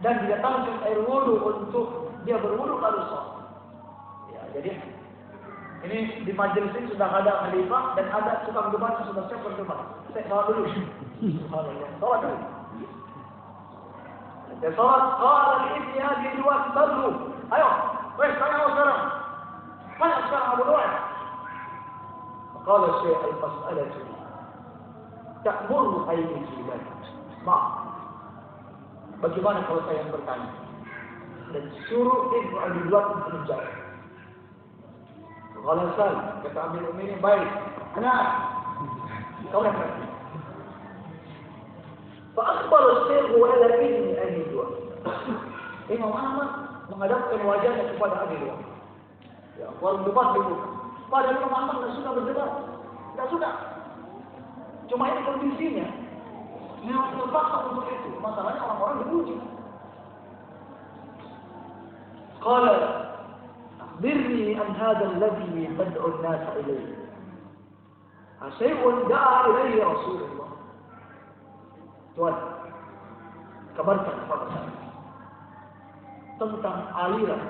dan didatangkan air wudu untuk dia berwudu lalu sholat. Ya, jadi ini di majelis ini sudah ada khalifah dan ada tukang debat yang sudah siap berdebat. Saya sholat dulu. Subhanallah. Sholat dulu. Ya sholat. Qala li hadhihi dua sallu. Ayo, wes tanya sekarang. Tanya sekarang Abu Nu'aim. Qala Syekh al-mas'alatu ta'muru ayyi jibat. Maaf. Bagaimana kalau saya yang bertanya? Dan suruh Ibnu Abi Duat untuk menjawab. Kalau saya kata Amir Umayyah baik. Kenapa? Kau yang bertanya. Fa'akhbar Syekh wa ala Ibnu Abi Duat. Imam Ahmad menghadapkan wajahnya kepada Abi Duat. Ya, warung debat dibuka. Padahal Imam Ahmad tidak suka berdebat. Tidak suka. Cuma ini kondisinya. Memang terpaksa untuk itu. Masalahnya orang-orang diuji. Qala akhbirni an hadha alladhi tad'u an-nas ilayhi. Asyai'un da'a ilayhi Rasulullah. Tuan, kabarkan kepada saya tentang aliran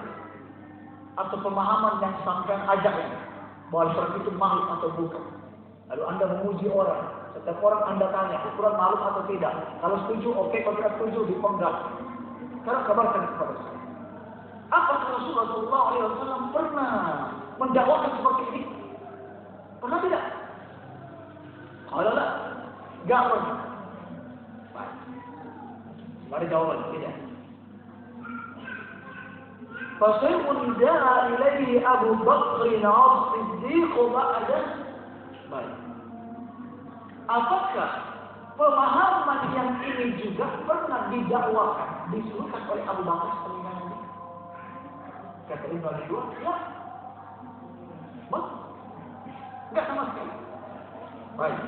atau pemahaman yang sampai ajaknya bahwa seperti itu makhluk atau bukan. Lalu Anda memuji orang. Setiap orang Anda tanya, ukuran makhluk atau tidak. Kalau setuju, oke. Kalau tidak setuju, dipenggal. Sekarang kabarkan kepada saya. Apakah Rasulullah SAW pernah mendakwakan seperti ini? Pernah tidak? Kalau tidak, enggak pernah. Baik. Mari jawaban, tidak. Fasyai'un da'a ilaihi Abu Bakr as-Siddiq ba'da. Baik. Apakah pemahaman yang ini juga pernah didakwakan, disuruhkan oleh Abu Bakar sepeninggal ini? Kata Ibnu Abi Duat, ya. Enggak sama sekali. Baik.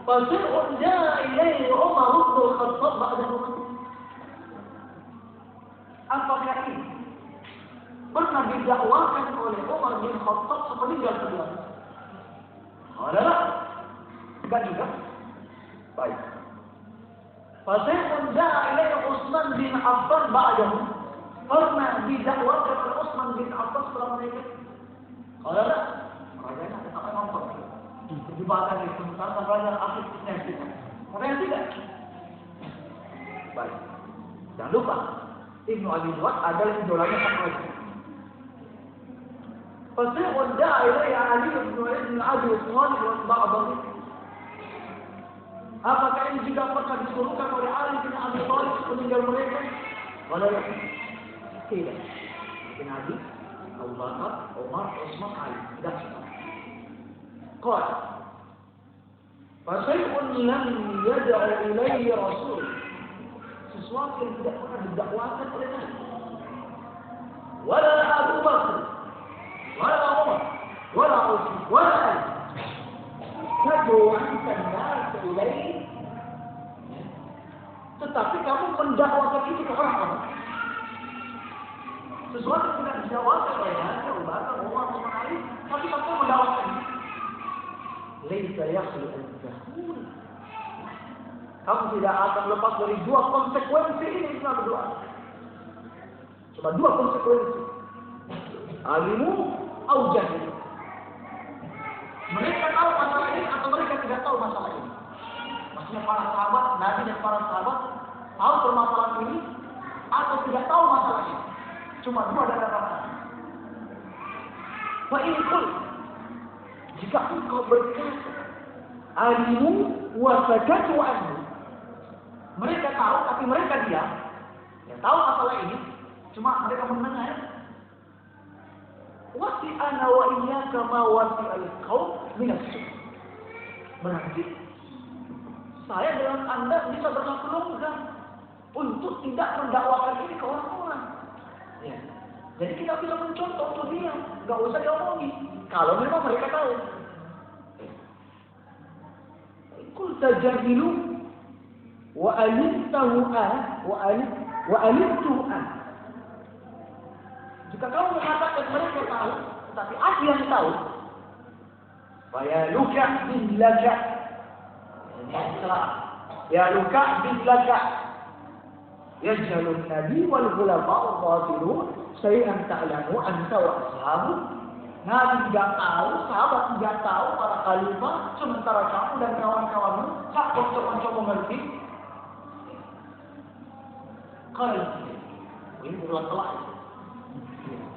Fasyai'un da'a ilaihi Umar bin Khattab ba'da Umar. Apakah ini pernah didakwakan oleh Umar bin Khattab sepeninggal kedua? Adalah enggak juga. Baik. Fasyai'un da'a ilaihi Utsman bin Affan ba'dahu. Pernah didakwakan oleh Utsman bin Affan setelah mereka? Adalah rajanya tetap nonton. Dibahas itu tentang raja akhirnya kita. Karena tidak. Baik. Jangan lupa Ibnu Abi Duat adalah idolanya sang raja. Fasyai'un da'a ilaihi Ali bin Abi Thalib wa ba'dahu. Apakah ini juga pernah disuruhkan oleh Ali bin Abi Thalib meninggal mereka? Wala tidak. Bin Ali, Abu Bakar, Umar, Utsman, Ali. Tidak semua. Qala fasyai'un lam yad'u ilaihi Rasul. Sesuatu yang tidak pernah didakwakan oleh Nabi. Wala Abu Bakar, wala Umar, wala Utsman, wala Ali. Tad'u an-nas ilaihi. Tetapi kamu mendakwakan itu ke orang-orang. Sesuatu yang tidak didakwakan oleh Nabi, Abu Bakar, Umar, Utsman, Ali, tapi kamu mendakwakan itu. Laisa yakhlu al-jahul. Kamu tidak akan lepas dari dua konsekuensi ini kita berdoa. Coba dua konsekuensi. Alimu au jahil. Mereka tahu masalah ini atau mereka tidak tahu masalah ini. Maksudnya para sahabat, Nabi dan para sahabat tahu permasalahan ini atau tidak tahu masalah ini. Cuma dua ada kata. Fa in qul, jika engkau berkata alimu wa sakatu anhu. Mereka tahu tapi mereka diam. Ya tahu masalah ini, cuma mereka mendengar. Wasi ana wa iyyaka ma wasi al-qaum min as-su'. Berarti saya dengan Anda bisa berkeluarga untuk tidak mendakwakan ini ke orang-orang. Ya. Jadi kita bisa mencontoh untuk dia, nggak usah diomongin. Kalau memang mereka tahu. Kul tajahilu wa alimtahu wa alimtuhu an. Jika kamu mengatakan mereka tahu, tetapi aku yang tahu, fayaluka billaka. Ya luka billaka. Yajhalun nabi wal ulama'u qatilun syai'an ta'lamu anta wa ashabu. Nabi tidak tahu, sahabat tidak tahu, para khalifah, sementara kamu dan kawan-kawanmu tak coba mengerti. Kalau ini bukan telah,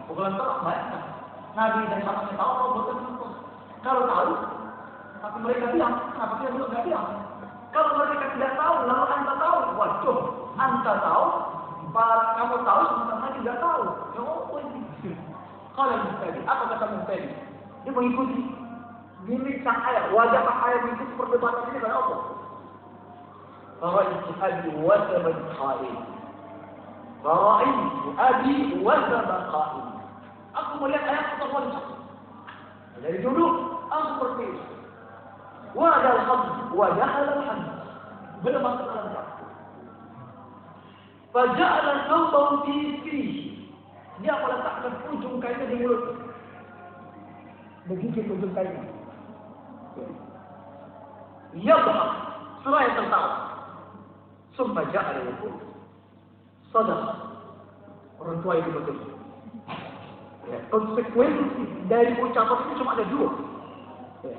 bukan telah bayangkan. Nabi dan sahabatnya tahu kalau betul betul. Kalau tahu, tapi mereka diam, kenapa dia belum nggak diam? Kalau mereka tidak tahu, lalu anda tahu, waduh, anda tahu, kamu tahu, sementara tidak tahu. Ya apa ini? Kalau mustahil, apa kata mustahil? Dia mengikuti gimmick sang ayah, wajah sang ayah mengikuti perdebatan ini kayak apa? Faraitu abi wa sabaq qaim. Faraitu abi wa sabaq qaim. Aku melihat ayah terloncat. Dari duduk, aku seperti itu. Wajah al-hamd, wajah al-hamd. Belum masuk dalam dapur. Faja'ala thawbahu fi. Dia meletakkan ujung kainnya di mulut. Begigit ujung kainnya. Ia bahas, seraya tertawa. Summa ja'ala yaqul. Sadaqah. Orang tua itu betul. Ya, konsekuensi dari ucapan itu cuma ada dua. Ya.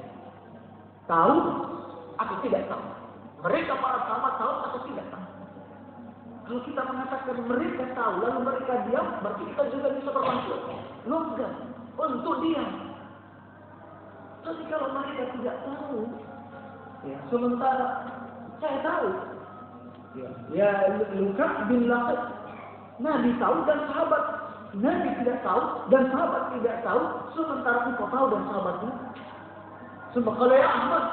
Tahu atau tidak tahu. Mereka para sahabat tahu atau tidak tahu. Kalau kita mengatakan mereka tahu lalu mereka diam, berarti kita juga bisa bermaksud logam untuk diam. Tapi kalau mereka tidak tahu, ya, sementara saya tahu, ya luka bin laqad. Nabi tahu dan sahabat. Nabi tidak tahu dan sahabat tidak tahu, sementara engkau tahu dan sahabatnya. Sebab kalau ya Ahmad,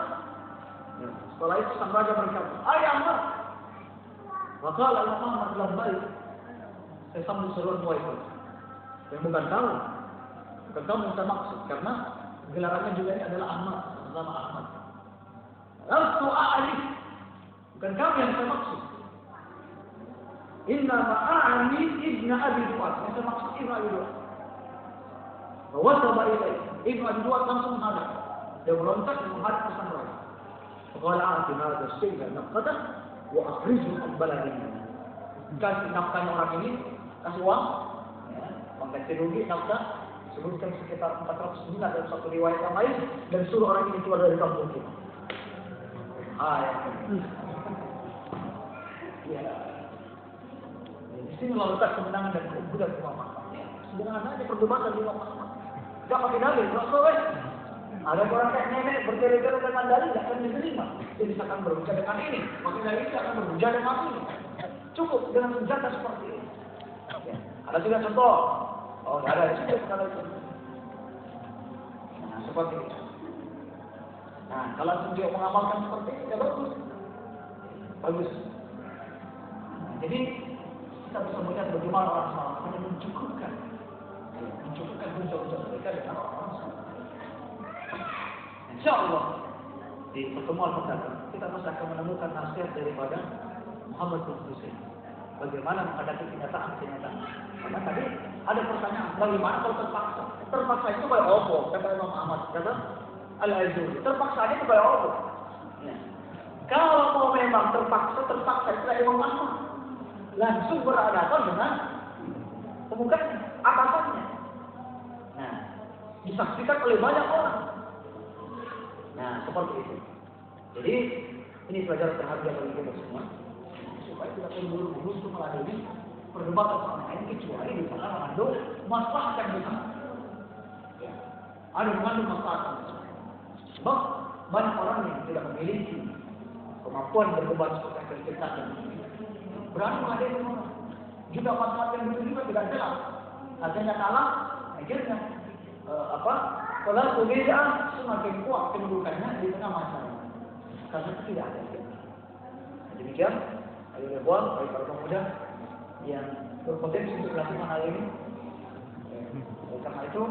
setelah itu sang raja berkata, ayah Ahmad, maka Allah Muhammad dalam baik, saya sambung seluruh dua itu. Yang bukan tahu yang saya maksud, karena gelarannya juga ini adalah Ahmad, sama Ahmad. Lalu a'alif, bukan kamu yang saya maksud. Inna ma'ani ibn Abi Duat. Yang saya maksud ibn Abi Duat. Bahwa sahabat ilaih, ibn Abi Duat langsung menghadap. Dia meloncat dan menghadap ke sang raja. Faqala a'ti hadha as-sayda naqadah wa akhrijhu min baladihi. Kasih nafkah orang ini, kasih uang, ya, uang ganti rugi nafkah, sebutkan sekitar 400 dinar dalam satu riwayat yang lain, dan suruh orang ini keluar dari kampung kita. Ya. Di sini letak kemenangan dan keunggulan Imam Ahmad. Sederhana aja perdebatan Imam Ahmad. Gak pakai dalil, gak soleh. Ada orang kayak nenek bertele-tele dengan dalil, gak akan diterima. Dia bisa akan berbicara dengan ini, makin dari ini akan berbicara dengan ini. Cukup dengan senjata seperti ini. Ya. Ada juga contoh. Oh, nggak ada cukup kalau itu. Nah, seperti itu. Nah, kalau dia mengamalkan seperti ini, ya bagus. Bagus. Nah, jadi kita bisa melihat bagaimana orang salah hanya mencukupkan hujah-hujah mereka dengan orang salah. Insya Allah di pertemuan mendatang kita masih akan menemukan nasihat daripada Muhammad bin Husain. Bagaimana menghadapi kenyataan. Karena tadi ada pertanyaan, bagaimana kalau terpaksa? Terpaksa itu kayak apa? Kata Imam Ahmad, kata Al-Azuri. Terpaksa itu kayak apa? Ya. Kalau mau memang terpaksa itu kayak Imam Ahmad. Langsung berhadapan dengan pemukanya, atasannya. Nah, disaksikan oleh banyak orang. Nah, seperti itu. Jadi, ini pelajaran berharga bagi kita semua. Supaya tidak terburu-buru untuk meladeni perdebatan sama lain, kecuali di sana mengandung masalah yang besar. Ya. Ada mengandung masalah yang besar. Sebab banyak orang yang tidak memiliki kemampuan berdebat seperti yang diceritakan. Berani meladeni orang. Juga masalah yang itu juga tidak jelas. Akhirnya kalah, akhirnya kalau beda semakin kuat kedudukannya di tengah masyarakat. Karena itu tidak ada. Demikian, ayo rebuan, bagi para pemuda yang berpotensi untuk melakukan hal ini. Karena itu,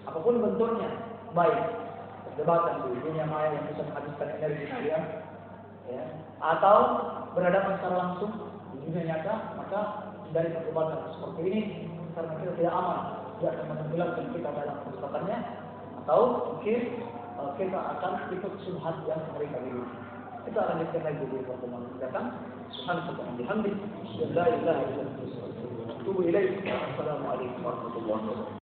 apapun bentuknya, baik perdebatan di dunia maya yang bisa menghabiskan energi kalian, ya, atau berhadapan secara langsung di dunia nyata, maka dari perdebatan seperti ini karena kita tidak aman, dia akan menenggelamkan kita dalam perdebatannya, atau mungkin kita akan ikut subhat yang mereka miliki. Kita akan lanjutkan lagi di pertemuan mendatang. Subhanallah bihamdik, la ilaha illa anta, astaghfiruka wa atubu ilaik. Assalamualaikum warahmatullahi wabarakatuh.